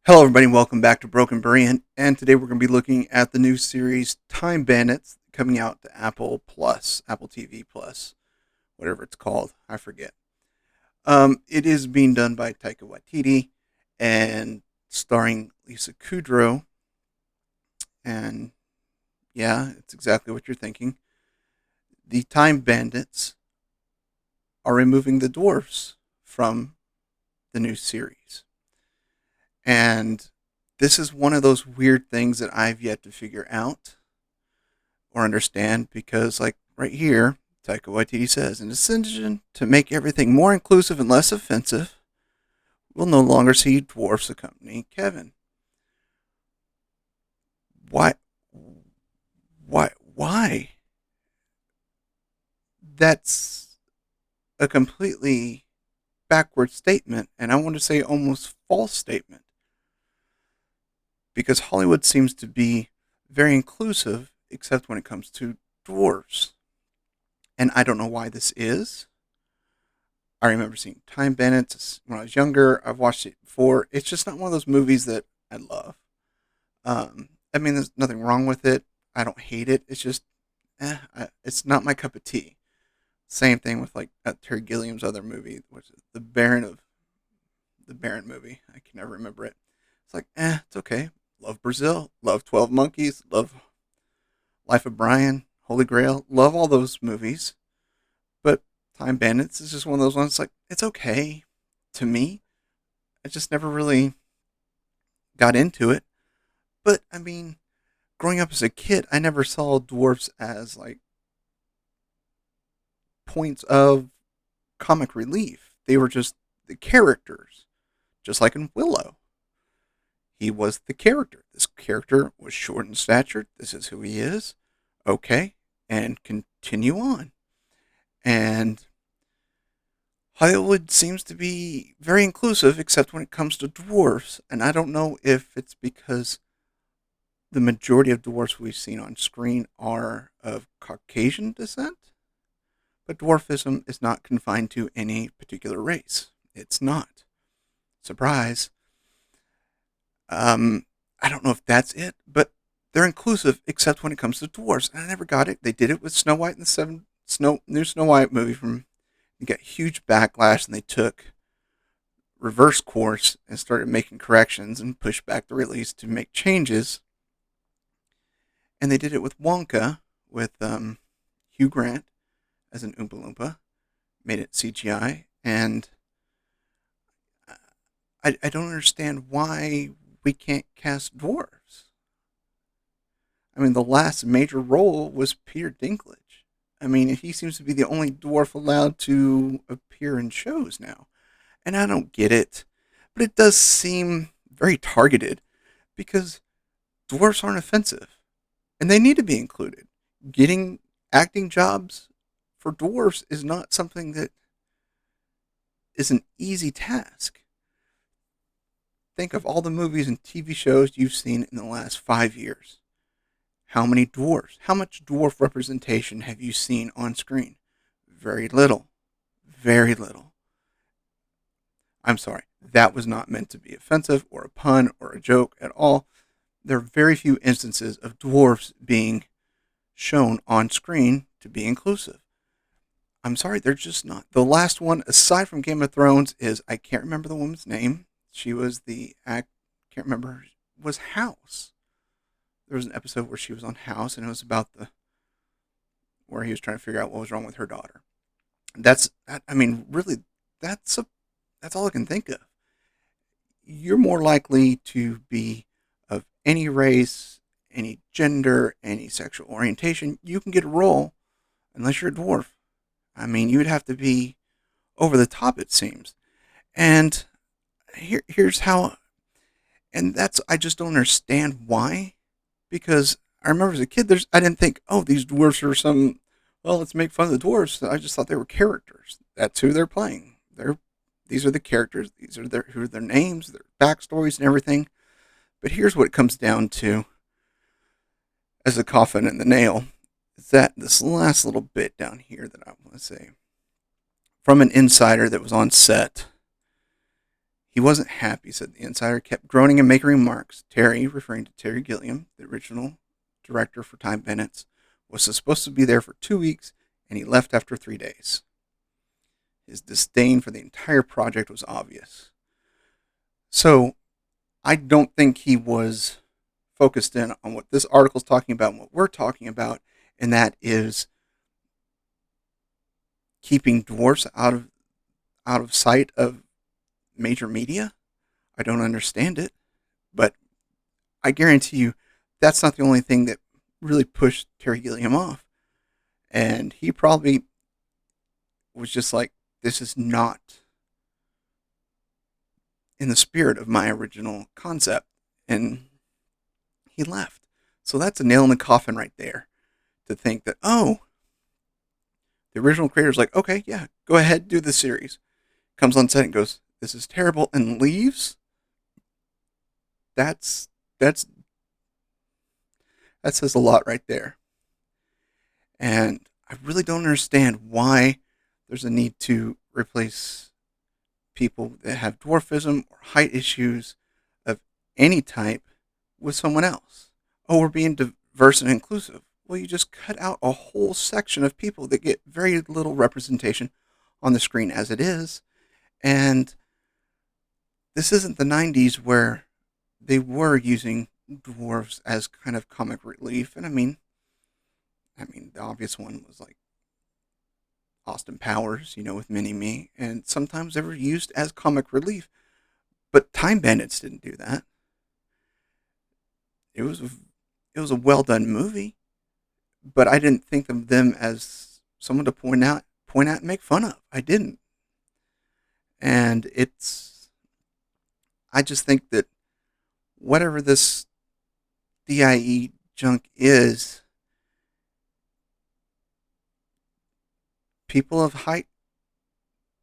Hello, everybody, and welcome back to Broken Berean. And today we're going to be looking at the new series Time Bandits coming out to Apple Plus, Apple TV Plus, whatever it's called. I forget. It is being done by Taika Waititi and starring Lisa Kudrow. And yeah, it's exactly what you're thinking. The Time Bandits are removing the dwarfs from the new series. And this is one of those weird things that I've yet to figure out or understand because, like, right here, Taika Waititi says, in decision to make everything more inclusive and less offensive, we'll no longer see dwarfs accompanying Kevin. Why? Why? That's a completely backward statement, and I want to say almost false statement, because Hollywood seems to be very inclusive, except when it comes to dwarves. And I don't know why this is. I remember seeing Time Bandits when I was younger. I've watched it before. It's just not one of those movies that I love. I mean, there's nothing wrong with it. I don't hate it. It's just, it's not my cup of tea. Same thing with like Terry Gilliam's other movie, which is the Baron movie. I can never remember it. It's like, it's okay. Love Brazil. Love 12 Monkeys. Love Life of Brian. Holy Grail. Love all those movies. But Time Bandits is just one of those ones. Like, it's okay to me. I just never really got into it. But I mean, growing up as a kid, I never saw dwarfs as like points of comic relief. They were just the characters, just like in Willow. He was the character. This character was short in stature. This is who he is. Okay, and continue on. And Hollywood seems to be very inclusive, except when it comes to dwarfs. And I don't know if it's because the majority of dwarfs we've seen on screen are of Caucasian descent, but dwarfism is not confined to any particular race. It's not. Surprise. I don't know if that's it, but they're inclusive except when it comes to dwarfs. And I never got it. They did it with Snow White and the new Snow White movie from. They got huge backlash, and they took reverse course and started making corrections and pushed back the release to make changes. And they did it with Wonka, with Hugh Grant as an Oompa Loompa, made it CGI, and I don't understand why we can't cast dwarves. I mean, the last major role was Peter Dinklage. I mean, he seems to be the only dwarf allowed to appear in shows now. And I don't get it. But it does seem very targeted because dwarfs aren't offensive. And they need to be included. Getting acting jobs for dwarfs is not something that is an easy task. Think of all the movies and TV shows you've seen in the last 5 years. How many dwarfs? How much dwarf representation have you seen on screen? Very little. Very little. I'm sorry. That was not meant to be offensive or a pun or a joke at all. There are very few instances of dwarfs being shown on screen to be inclusive. I'm sorry, they're just not. The last one, aside from Game of Thrones, is I can't remember the woman's name. She was can't remember, was House. There was an episode where she was on House, and it was about where he was trying to figure out what was wrong with her daughter. I mean, really, that's all I can think of. You're more likely to be of any race, any gender, any sexual orientation. You can get a role unless you're a dwarf. I mean, you would have to be over the top, it seems. And here's how, and that's, I just don't understand why. Because I remember as a kid, I didn't think, oh, these dwarfs are well, let's make fun of the dwarfs. I just thought they were characters. That's who they're playing. These are the characters. These are their names, their backstories, and everything. But here's what it comes down to as the coffin and the nail. Is that this last little bit down here that I want to say. From an insider that was on set, He wasn't happy, said the insider, kept groaning and making remarks. Terry, referring to Terry Gilliam, the original director for Time Bandits, was supposed to be there for 2 weeks, and he left after 3 days. His disdain for the entire project was obvious. So, I don't think he was focused in on what this article is talking about and what we're talking about, and that is keeping dwarfs out of sight of major media. I don't understand it, but I guarantee you that's not the only thing that really pushed Terry Gilliam off. And he probably was just like, this is not in the spirit of my original concept. And he left. So that's a nail in the coffin right there, to think that, oh, the original creator's like, okay, yeah, go ahead, do the series. Comes on set and goes, this is terrible, and leaves. That says a lot right there. And I really don't understand why there's a need to replace people that have dwarfism or height issues of any type with someone else. Oh, we're being diverse and inclusive. Well, you just cut out a whole section of people that get very little representation on the screen as it is. And this isn't the 90s where they were using dwarves as kind of comic relief. And I mean, the obvious one was like Austin Powers, with Mini-Me, and sometimes they were used as comic relief. But Time Bandits didn't do that. It was a well done movie, but I didn't think of them as someone to point out and make fun of. I didn't, and I just think that whatever this DIE junk is, people of height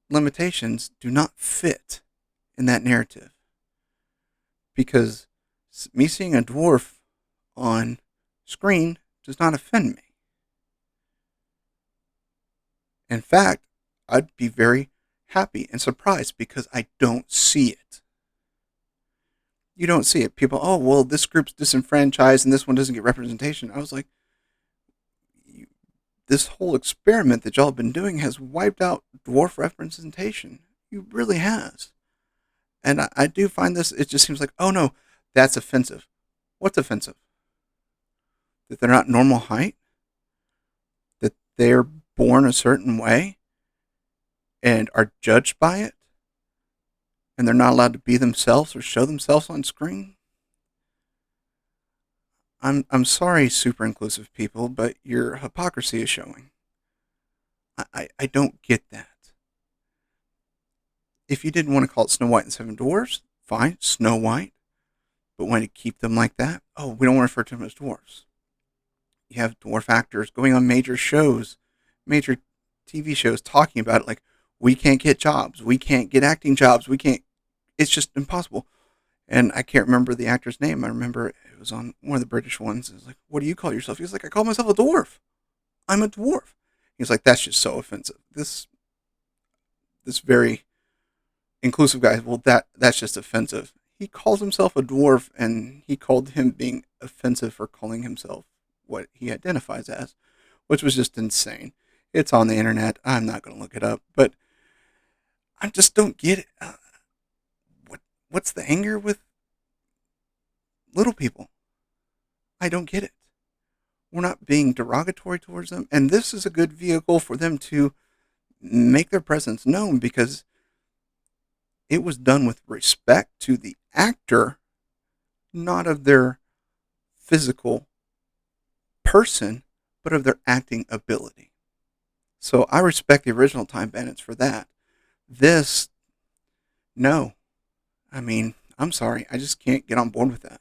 limitations do not fit in that narrative. Because me seeing a dwarf on screen does not offend me. In fact, I'd be very happy and surprised because I don't see it. You don't see it. People, oh, well, this group's disenfranchised and this one doesn't get representation. I was like, this whole experiment that y'all have been doing has wiped out dwarf representation. It really has. And I do find this, it just seems like, oh no, that's offensive. What's offensive? That they're not normal height? That they're born a certain way and are judged by it? And they're not allowed to be themselves or show themselves on screen? I'm sorry, super inclusive people, but your hypocrisy is showing. I don't get that. If you didn't want to call it Snow White and Seven Dwarfs, fine, Snow White. But when you keep them like that, oh, we don't want to refer to them as dwarfs. You have dwarf actors going on major shows, major TV shows, talking about it like, we can't get jobs, we can't get acting jobs, it's just impossible. And I can't remember the actor's name. I remember it was on one of the British ones. It was like, what do you call yourself? He's like, I call myself a dwarf. I'm a dwarf. He's like, that's just so offensive. This very inclusive guy, well, that's just offensive. He calls himself a dwarf, and he called him being offensive for calling himself what he identifies as, which was just insane. It's on the internet. I'm not going to look it up, but I just don't get it. What's the anger with little people? I don't get it. We're not being derogatory towards them, and this is a good vehicle for them to make their presence known because it was done with respect to the actor, not of their physical person, but of their acting ability. So I respect the original Time Bandits for that. This, no. I mean, I'm sorry. I just can't get on board with that.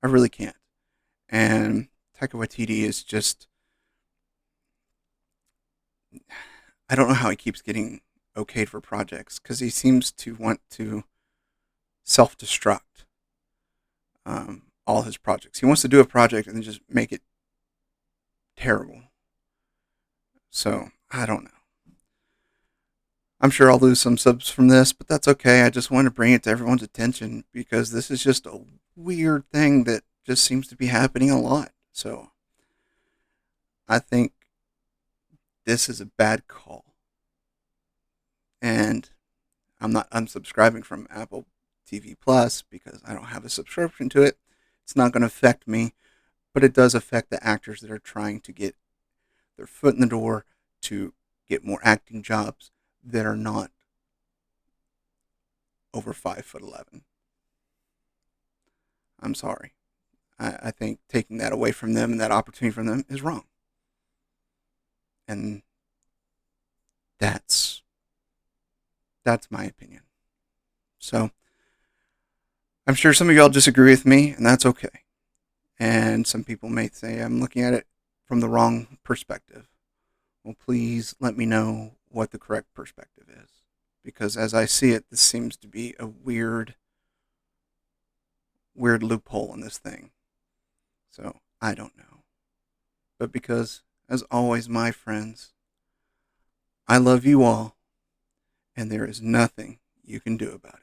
I really can't. And Taika Waititi is just, I don't know how he keeps getting okayed for projects because he seems to want to self-destruct all his projects. He wants to do a project and then just make it terrible. So, I don't know. I'm sure I'll lose some subs from this, but that's okay. I just want to bring it to everyone's attention because this is just a weird thing that just seems to be happening a lot. So I think this is a bad call. And I'm not unsubscribing from Apple TV Plus because I don't have a subscription to it. It's not going to affect me, but it does affect the actors that are trying to get their foot in the door to get more acting jobs that are not over 5'11". I'm sorry. I think taking that away from them and that opportunity from them is wrong. And that's my opinion. So I'm sure some of y'all disagree with me, and that's okay. And some people may say I'm looking at it from the wrong perspective. Well, please let me know what the correct perspective is. Because as I see it, this seems to be a weird loophole in this thing. So I don't know. But because, as always, my friends, I love you all, and there is nothing you can do about it.